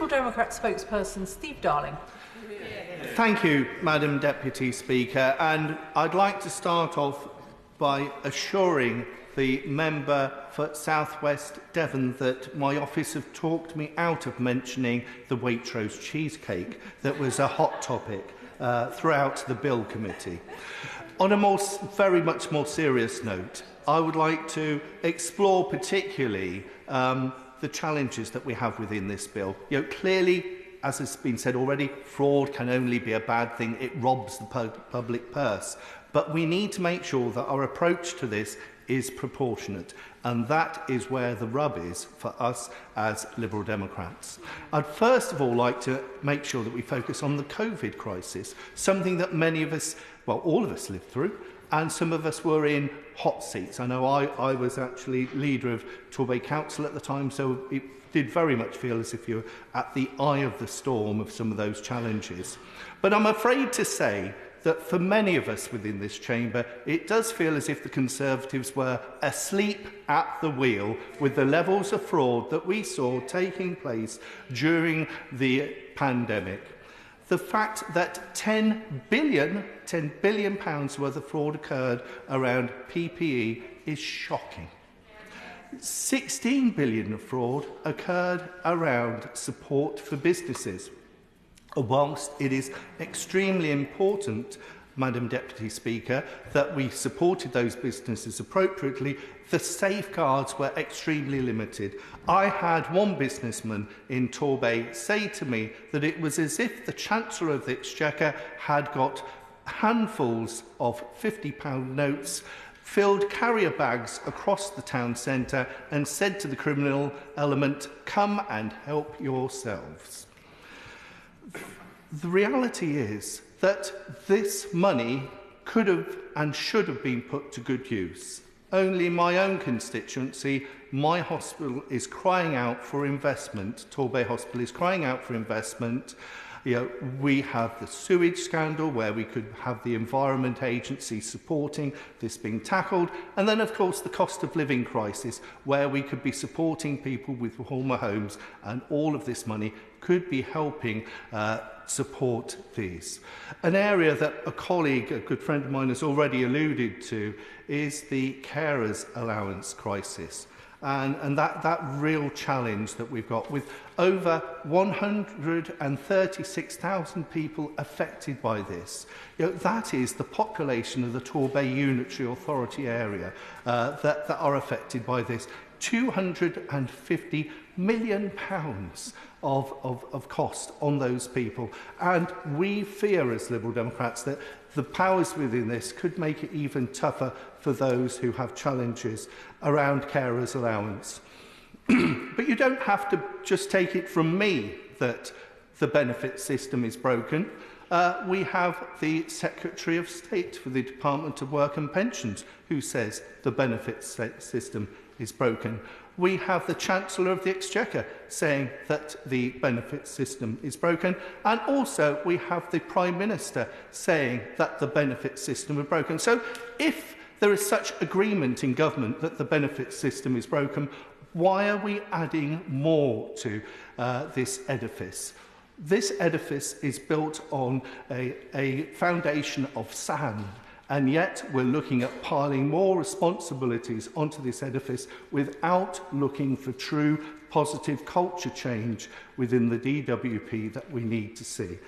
Liberal Democrat spokesperson Steve Darling. Thank you, Madam Deputy Speaker, and I'd like to start off by assuring the member for South West Devon that my office have talked me out of mentioning the Waitrose cheesecake that was a hot topic throughout the Bill Committee. On a very much more serious note, I would like to explore particularly the challenges that we have within this bill. Clearly, as has been said already, fraud can only be a bad thing. It robs the public purse. But we need to make sure that our approach to this is proportionate, and that is where the rub is for us as Liberal Democrats. I'd first of all like to make sure that we focus on the COVID crisis, something that many of us, well, all of us lived through, and some of us were in hot seats. I know I was actually leader of Torbay Council at the time, so it did very much feel as if you were at the eye of the storm of some of those challenges. But I'm afraid to say that for many of us within this chamber, it does feel as if the Conservatives were asleep at the wheel with the levels of fraud that we saw taking place during the pandemic. The fact that £10 billion worth of fraud occurred around PPE is shocking. 16 billion of fraud occurred around support for businesses. Whilst it is extremely important, Madam Deputy Speaker, that we supported those businesses appropriately, the safeguards were extremely limited. I had one businessman in Torbay say to me that it was as if the Chancellor of the Exchequer had got handfuls of £50 notes, filled carrier bags across the town centre and said to the criminal element, "Come and help yourselves." The reality is that this money could have and should have been put to good use. Only in my own constituency, my hospital is crying out for investment. Torbay Hospital is crying out for investment. We have the sewage scandal where we could have the Environment Agency supporting this being tackled. And then, of course, the cost of living crisis where we could be supporting people with warmer homes, and all of this money could be helping support these. An area that a colleague, a good friend of mine, has already alluded to is the carers allowance crisis. And that real challenge that we've got with over 136,000 people affected by this. That is the population of the Torbay Unitary Authority area that are affected by this. £250 million of cost on those people. And we fear as Liberal Democrats that the powers within this could make it even tougher for those who have challenges around carers' allowance. But you don't have to just take it from me that the benefit system is broken. We have the Secretary of State for the Department of Work and Pensions who says the benefit system is broken. We have the Chancellor of the Exchequer saying that the benefit system is broken. And also we have the Prime Minister saying that the benefit system is broken. So if there is such agreement in government that the benefit system is broken, why are we adding more to this edifice? This edifice is built on a foundation of sand, and yet we're looking at piling more responsibilities onto this edifice without looking for true positive culture change within the DWP that we need to see.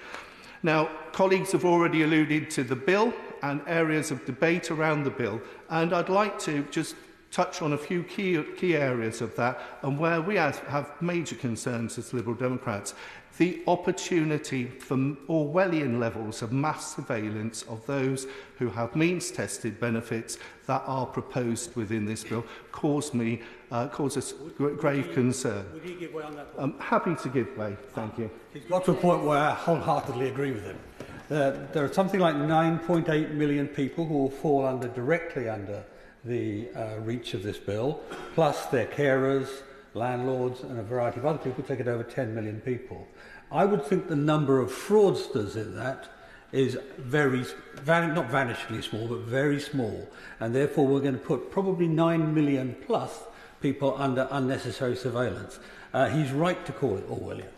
Now, colleagues have already alluded to the bill and areas of debate around the bill, and I'd like to just touch on a few key areas of that and where we have major concerns as Liberal Democrats. The opportunity for Orwellian levels of mass surveillance of those who have means-tested benefits that are proposed within this bill causes grave concern. Would you give way on that point? I'm happy to give way, thank you. He's got to a point where I wholeheartedly agree with him. There are something like 9.8 million people who will fall directly under the reach of this bill, plus their carers, landlords and a variety of other people. Take it over 10 million people. I would think the number of fraudsters in that is not vanishingly small, but very small, and therefore we're going to put probably 9 million plus people under unnecessary surveillance. He's right to call it Orwellian.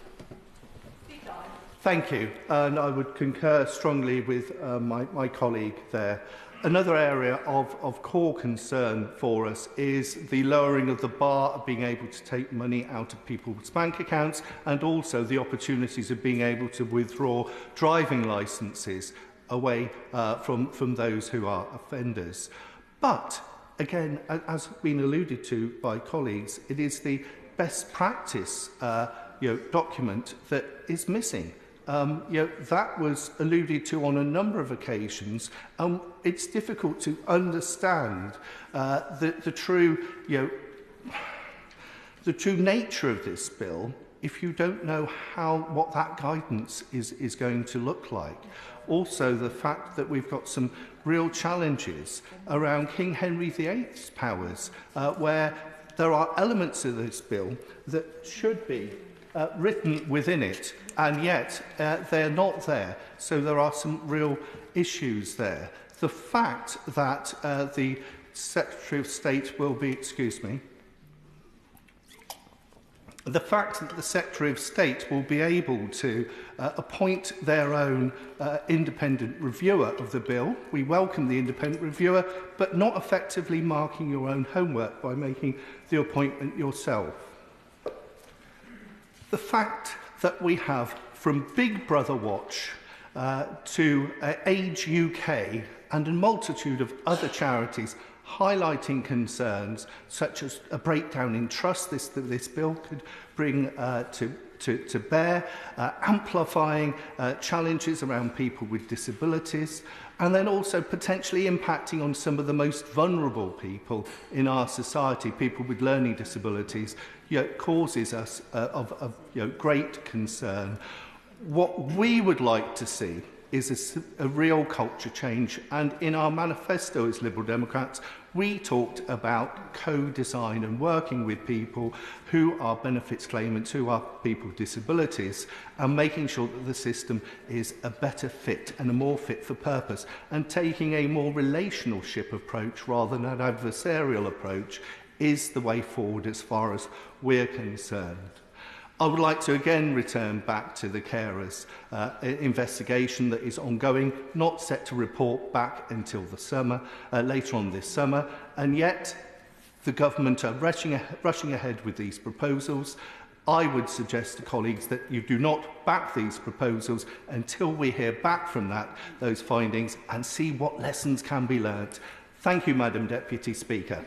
Thank you, and I would concur strongly with my colleague there. Another area of core concern for us is the lowering of the bar of being able to take money out of people's bank accounts, and also the opportunities of being able to withdraw driving licences away from those who are offenders. But again, as has been alluded to by colleagues, it is the best practice document that is missing. That was alluded to on a number of occasions. It's difficult to understand the true nature of this bill if you don't know what that guidance is going to look like. Also, the fact that we've got some real challenges around King Henry VIII's powers, where there are elements of this bill that should be written within it, and yet they're not there. So there are some real issues there. The fact that the Secretary of State will be, the fact that the Secretary of State will be able to appoint their own independent reviewer of the bill. We welcome the independent reviewer, but not effectively marking your own homework by making the appointment yourself. The fact that we have, from Big Brother Watch to Age UK and a multitude of other charities highlighting concerns such as a breakdown in trust that this bill could bring to bear, amplifying challenges around people with disabilities, and then also potentially impacting on some of the most vulnerable people in our society, people with learning disabilities, causes us of great concern. What we would like to see is a real culture change, and in our manifesto as Liberal Democrats, we talked about co-design and working with people who are benefits claimants, who are people with disabilities, and making sure that the system is a better fit and a more fit for purpose, and taking a more relationship approach rather than an adversarial approach is the way forward as far as we're concerned. I would like to again return back to the carers investigation that is ongoing, not set to report back until the summer, later on this summer, and yet the government are rushing ahead with these proposals. I would suggest to colleagues that you do not back these proposals until we hear back from those findings and see what lessons can be learnt. Thank you, Madam Deputy Speaker.